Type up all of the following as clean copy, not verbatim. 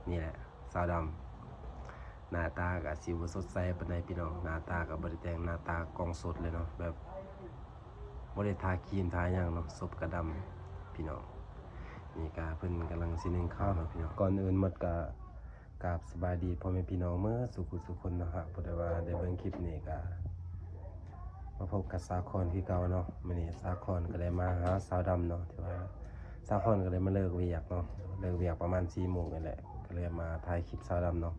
นี่แหละสาวดำหน้าตากับสิวสดใสปานใดพี่น้องหน้าตากับบริแต่งหน้าตากองสดเลยเนาะแบบบ่ได้ทาครีมทาหยังเนาะศพกระดำพี่น้องนี่ก็เพิ่นกำลังสินึ่งข้าวเนาะพี่น้องก่อนอื่นหมดก็กราบสบายดีพ่อแม่พี่น้องเมื่อสุขุสุคนเนาะฮะผู้ใดว่าได้เบิ่งคลิปนี้ก็มาพบกับสาครคือเก่าเนาะมื้อนี้สาครก็ได้มาหาสาวดำเนาะที่ว่าสาครก็เลยมาเลิกเวียกเนาะเลิกเวียกประมาณ 4 โมงนี่แหละก็เลยมาถ่ายคลิปสาวดำเนาะ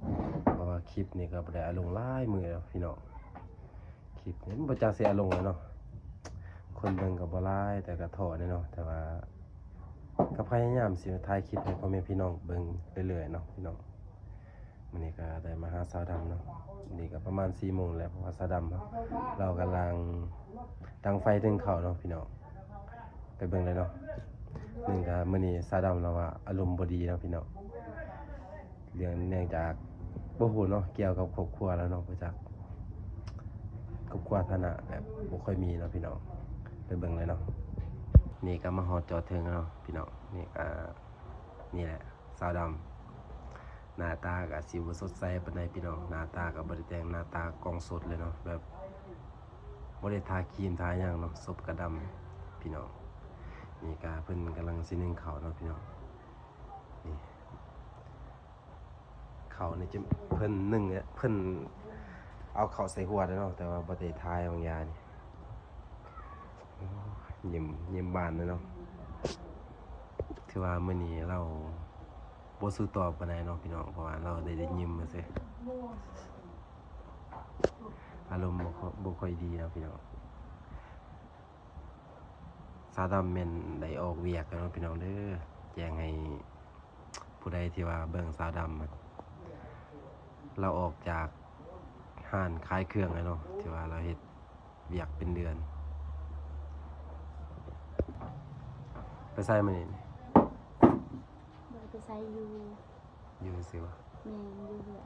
เพราะว่าคลิปนี้ก็บ่ได้เอาลงหลายมื้อแล้วพี่น้องคลิปนี้บ่จักสิเอาลงแล้วเนาะคนเบิ่งก็บ่หลายแต่ก็ท้อเนาะแต่ว่าก็พยายามสิถ่ายคลิปให้พ่อแม่พี่น้องเบิ่งเรื่อยๆเนาะพี่น้องมื้อนี้ก็ได้มาหาสาวดำเนาะนี่ก็ประมาณ 4 โมงแล้วเพราะว่าสาวดำเรากำลังดังไฟถึงข้าวเนาะพี่น้องไปเบิ่งเลยเนาะนึงก็มื้อนี้สาวดำเราว่าอารมณ์บ่ดีเนาะพี่น้องเรื่องเนื่องจากบ่ฮู้เนาะเกี่ยวกับครอบครัวแล้วเนาะบ่จักครอบครัวฐานะแบบบ่ค่อยมีเนาะพี่น้องไปเบิ่งเลยเนาะนี่ก็มาฮอดจอดถึงเนาะพี่น้องนี่ก็นี่แหละสาวดำหน้าตากับสิวสดใสปานใดพี่น้องหน้าตากับบริแต่งหน้าตากองสดเลยเนาะแบบบ่ได้ทาครีมทาหยังเนาะศพกระดำพี่น้องนี่ก็เพิ่นกำลังสินึ่งข้าวเนาะพี่น้องนี่ข้าวนี่จะเพิ่นนึ่งเนี่ยเพิ่นเอาข้าวใส่หัวได้เนาะแต่ว่าบ่ได้ทายบางอย่างนี่ยิ้มบานเลยเนาะถือว่ามื้อนี้เราบ่สู้ตอบปานใดเนาะพี่น้องเพราะว่าเราได้ยิ้มมาซิอารมณ์บ่ค่อยดีเนาะพี่น้องสาวดำแม่นได้ออกเวียกแล้วเนาะพี่น้องเด้อแจ้งให้ผู้ใดที่ว่าเบิ่งสาวดำเราออกจากห้านขายเครื่องแล้วเนาะที่ว่าเราเฮ็ดเวียกเป็นเดือนไปใส่มื้อนี้ บ่ไปใส่อยู่สิวะ แม่อยู่เหือ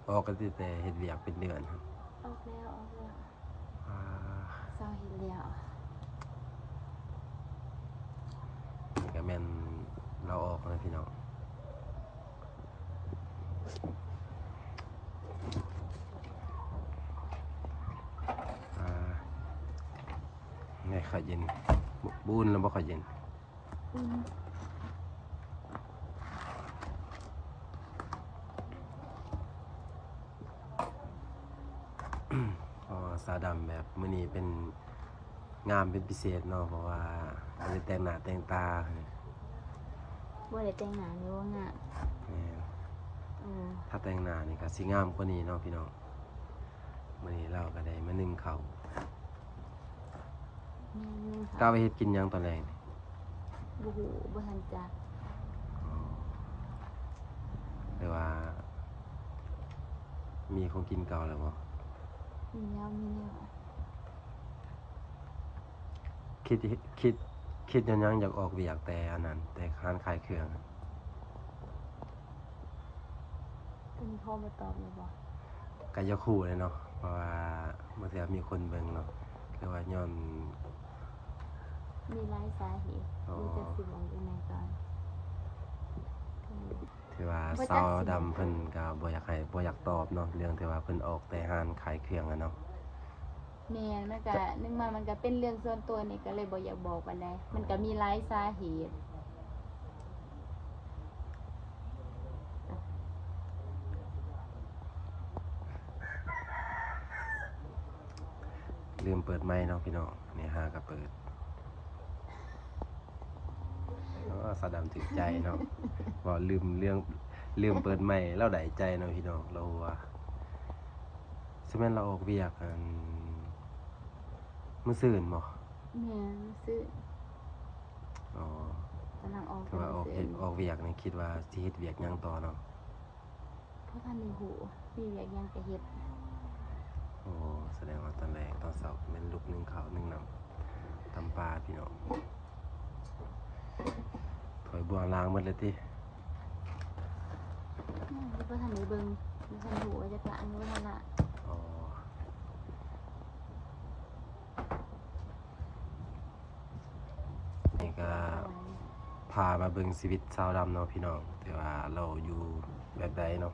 ออกกันแต่เฮ็ดเวียกเป็นเดือนครับ ออกแล้วอ่า เศร้าเห็นแล้ว นี่ก็แม่นเราออกนะพี่น้องไงข้าวเย็นบุญแล้วบ่ข้าวเย็นสาวดำแบบมื้อนี้เป็นงามเป็นพิเศษเนาะเพราะว่าบ่ได้แต่งหน้าแต่งตาบ่ได้แต่งหน้าหรือว่างามถ้าแต่งหน้านี่ก็สิงามกว่านี้เนาะพี่น้องมื้อนี้เราก็ได้มานึ่งข้าวกะไปเฮ็ดกินหยังตอนแรกนี่ บ่ฮู้บ่ทันจักแต่ว่ามีของกินเก่าแล้วบ่มีแล้วคิดยังอยากออกเวียกแต่อันนั้นแต่ร้านขายเครื่องเป็นพ่อมาตอบเลยบ่ก็อย่าคู่เลยเนาะเพราะว่าบางทีมีคนเบิ่งเนาะหรือว่าย้อนมีหลายสาเหตุมีแต่สิบอกอยู่ในก่อนที่ว่าสาวดำเพิ่นก็บ่อยากตอบเนาะเรื่องที่ว่าเพิ่นออกแต่ร้านขายเครื่องอะเนาะแม่นมันก็นึกมามันก็เป็นเรื่องส่วนตัวนี่ก็เลยบ่อยากบอกปานใดมันก็มีหลายสาเหตุลืมเปิดไมค์เนาะพี่น้องนี่หาก็เปิดสาวดำถึกใจเนาะว่าลืมเปิดไมค์เราได้ใจเนาะพี่น้องเราว่าสิแม่นเราออกเวียกกันมื้อซื่นบ่แม่ซื้ออ๋อกำลังออกถ้าว่าออกเวียกนี่คิดว่าสิเฮ็ดเวียกหยังต่อเนาะเพราะท่านได้ฮู้มีเวียกหยังก็เฮ็ดโอ้แสดงว่าตอนแรกตอนเช้าแม่นลุกนึ่งข้าวนึ่งน้ำตำปลาพี่น้องถอยบัวล้างหมดเลยติเพราะท่านได้เบิ่งบ่ทันฮู้ว่าจะล้างหรือบ่ทันละอ๋อนี่ก็ พามาเบิ่งชีวิตชาวดำเนาะพี่น้องแต่ว่าเราอยู่แบบใดเนาะ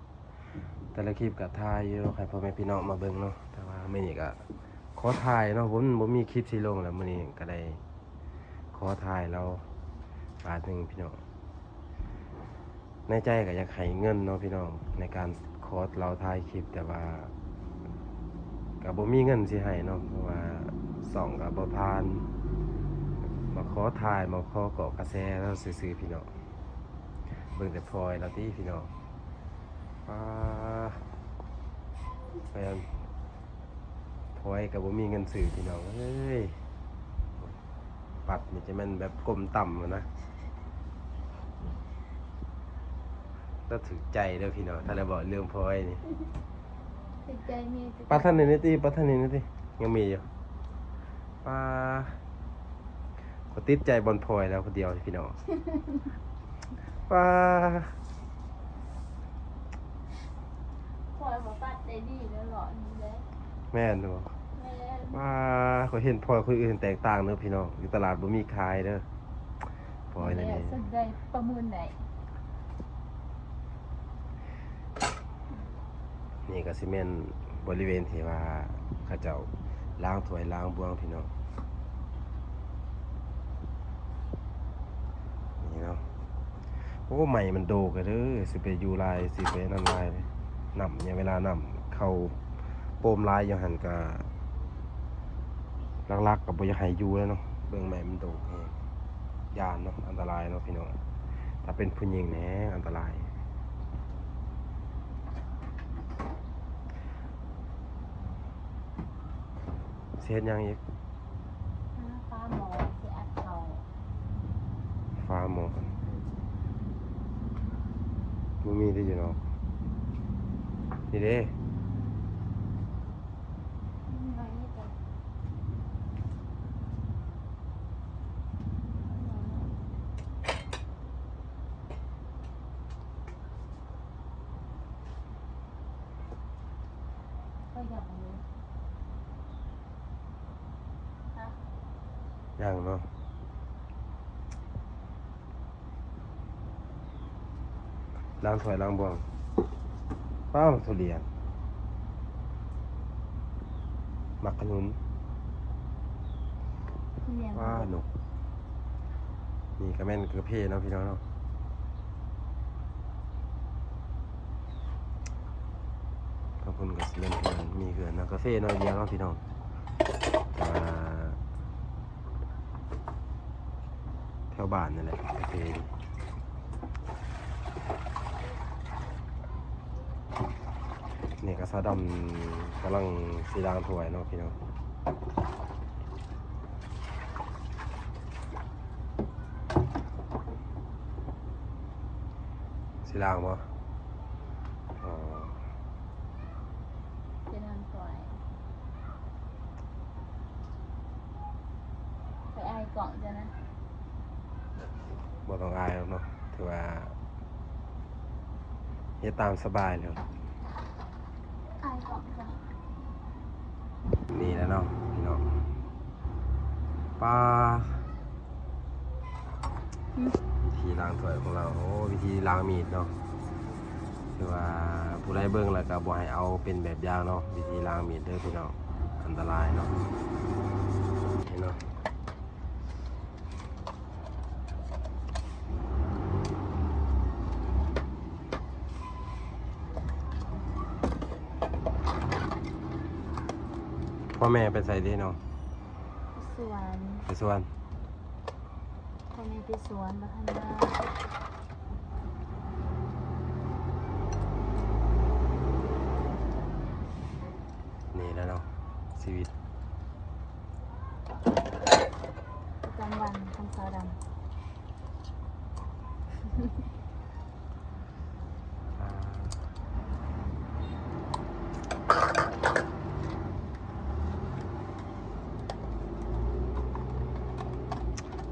แต่ละคลิปก็ถ่ายอยู่ให้พ่อแม่พี่น้องมาเบิ่งเนาะแต่ว่ามื้อนี้ก็ขอถ่ายเนาะผมบ่มีคลิปสิลงแล้วมื้อนี้ก็ได้ขอถ่ายเราบาทหนึงพี่น้องในใจก็อยากให้เงินเนาะพี่น้องในการขอเราถ่ายคลิปแต่ว่าก็บ่มีเงินสิให้เนาะเพราะว่าส่องก็บ่ผ่านมาขอถ่ายมาขอเกาะกระแสแล้วซื่อๆพี่น้องเบิ่งแต่พลอยแล้วติพี่น้องแฟนพลอยก็บ่มีเงินซื้อพี่น้องเอ้ยปัดนี่จะแม่นแบบก้มต่ำอะนะแล้วถึกใจเด้อพี่น้องถ้าเราบอกเรื่องพลอยนี่ ติดใจมี ปัดท่านนี่ติปัดท่านนี่ติยังมีอยู่ป้าก็ติดใจบอลพลอยแล้วคนเดียวพี่น้องป้า พอยบ่ปัดได้ดีแล้วหรอนี่แหละ แม่นบ่ แม่น ป้าก็เห็นพลอยคนอื่นแตกต่างเด้อพี่น้องอยู่ตลาดบ่มีขายเด้อพลอยนั่น แม่ นี่ สนใจประมูลได้ นี่ก็สิแม่นบริเวณที่ว่าเขาเจ้าล้างถ้วยล้างบวงพี่น้องนี่เนาะโอ้ใหม่มันโดกอะเด้อสิไปอยู่ลายสิไปนั่นลายเลยนำเนี่ยเวลานำเข้าโปมลายอย่างหันก็ลักๆกับบ่อยากให้อยู่แล้วเนาะเบิ่งใหม่มันโดกแฮงยานเนาะอันตรายเนาะพี่น้องถ้าเป็นผู้หญิงแหน่อันตรายเสียยังอีก ฟ้าหมอสิอัดเขา ฟ้าหมอกมันมีได้อยู่เนาะนี่เด้ ไว้แต่ก็อยากรู้ฮะ ยังเนาะล้างถ้วยล้างบวงป้าทุเรียนมักขนุน ที่เรียน ป้าหนุกนี่กระแม่นกระเพาะเนาะพี่น้องเนาะขอบคุณกับเล่นเพื่อนมีเขื่อนเนาะกาแฟน้อยเดียวเนาะพี่น้องแถวบ้านนั่นแหละกาแฟนี่ก็ซาดำกำลังสีล้างถ้วยเนาะพี่น้องสีล้างบ่อ๋อ จะนอนก่อยไปอายกล่องจ้ะนะ บ่ต้องอายหรอกเนาะถือว่าเฮ็ดตามสบายเลย อายกล่องจ้ะ นี่แหล้วเนาะพี่น้องปลาวิธีล้างถ้วยของเราโอ้วิธีล้างมีดเนาะคือว่าผู้ใดเบิ่งแล้วก็บ่ให้เอาเป็นแบบอย่างเนาะวิธีล้างมีดเด้อพี่น้องอันตรายเนาะนี่เนาะพ่อแม่ไปใส่ดีเนาะ สวน ไปสวน พ่อแม่ไปสวนมาทำนา นี่แล้วเนาะชีวิต ประจำวันทำสาวดำ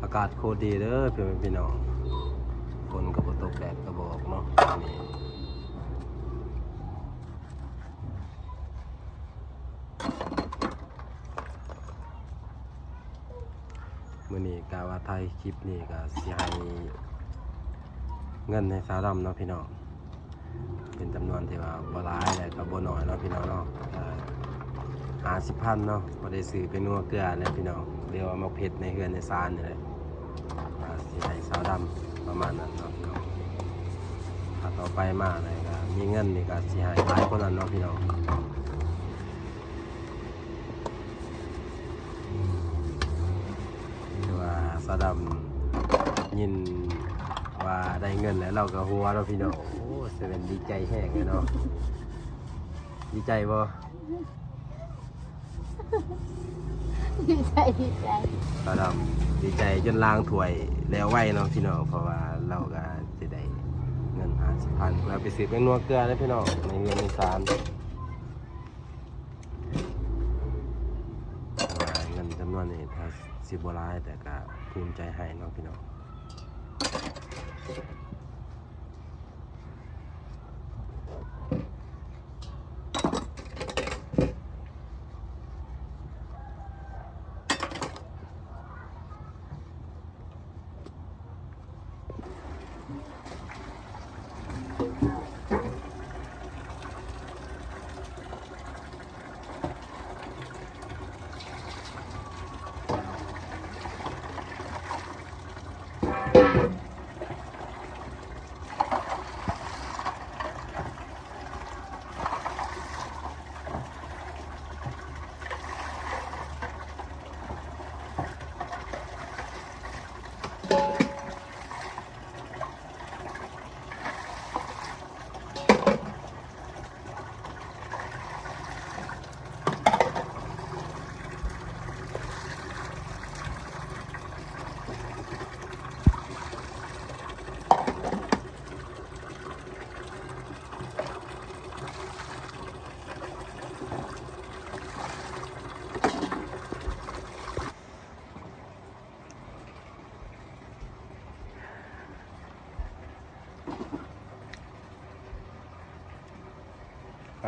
อากาศโคตรดีเด้อเพื่อนพี่น้องฝนก็บ่ตกแดดก็บ่ออกเนาะนี่มื้อนี้กะว่าถ่ายคลิปนี่ก็สิให้ เงินให้สาวดำเนาะพี่น้องเป็นจำนวนที่ว่าบ่หลายแต่ก็บ่น้อยเนาะพี่น้องเนาะ50,000เนาะบ่ได้ซื้อเป็นนัวเกลือเลยพี่น้องเรียกว่ามาเผ็ดในเฮือนในซานนี่แหละสิให้สาวดำประมาณนั้นเนาะพี่น้องถ้าต่อไปมาเลยก็มีเงินนี่ก็สิให้หลายคนนั้นเนาะพี่น้องคือว่าสาวดำยินว่าได้เงินแล้วเราก็หัวเนาะพี่น้องโอ้เสเป็นดีใจแห้งเลยเนาะดีใจบ่ ดีใจดีใจ สาวดำดีใจจนล้างถ้วยแล้วไว้เนาะพี่น้องเพราะว่าเราก็สิได้เงิน50,000เพื่อไปซื้อเป็นนัวเกลือนะพี่น้องในเงินในซานว่าเงินจำนวนนี้ถ้าสิบ่หลายแต่ก็ภูมิใจให้เนาะพี่น้อง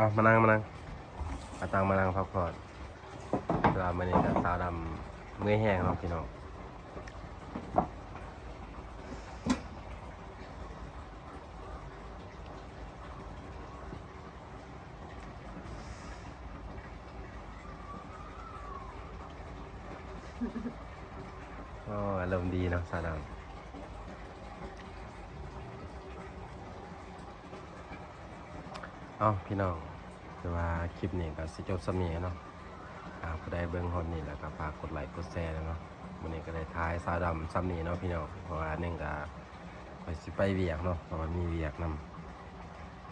เอามานั่งเอาตังมานั่งพักผ่อนเพื่อมื้อนี้ก็สาวดำมื้อแห้งเนาะพี่น้องอ๋ออารมณ์ดีเนาะสาวดำเอาพี่น้องคือว่าคลิปนี้ก็สิจบสำนี้เนาะผู้ใดเบิ่งฮอดนี้แล้วก็ฝากกดไลค์กดแชร์เนาะมื้อนี้ก็ได้ท้ายสาวดำซ้ำนี้เนาะพี่น้องเพราะว่าหนึงก็ไปสิไปเวียกเนาะเพราะว่ามีเวียกนํ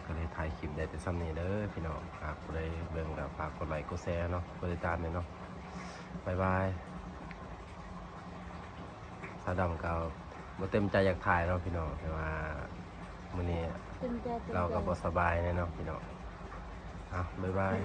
ก็เลยถ่ายคลิปได้แต่ซ้ำนี้เด้อพี่น้องผู้ใดเบิ่งก็ฝากกดไลค์กดแชร์เนาะกดติดตามด้วยเนาะบ๊ายบายสาวดำก็บ่เต็มใจอยากถ่ายเนาะพี่น้องแต่ว่ามื้อนี้ เต็มใจ เราก็บ่สบายแน่เนาะพี่น้องบ๊ายบาย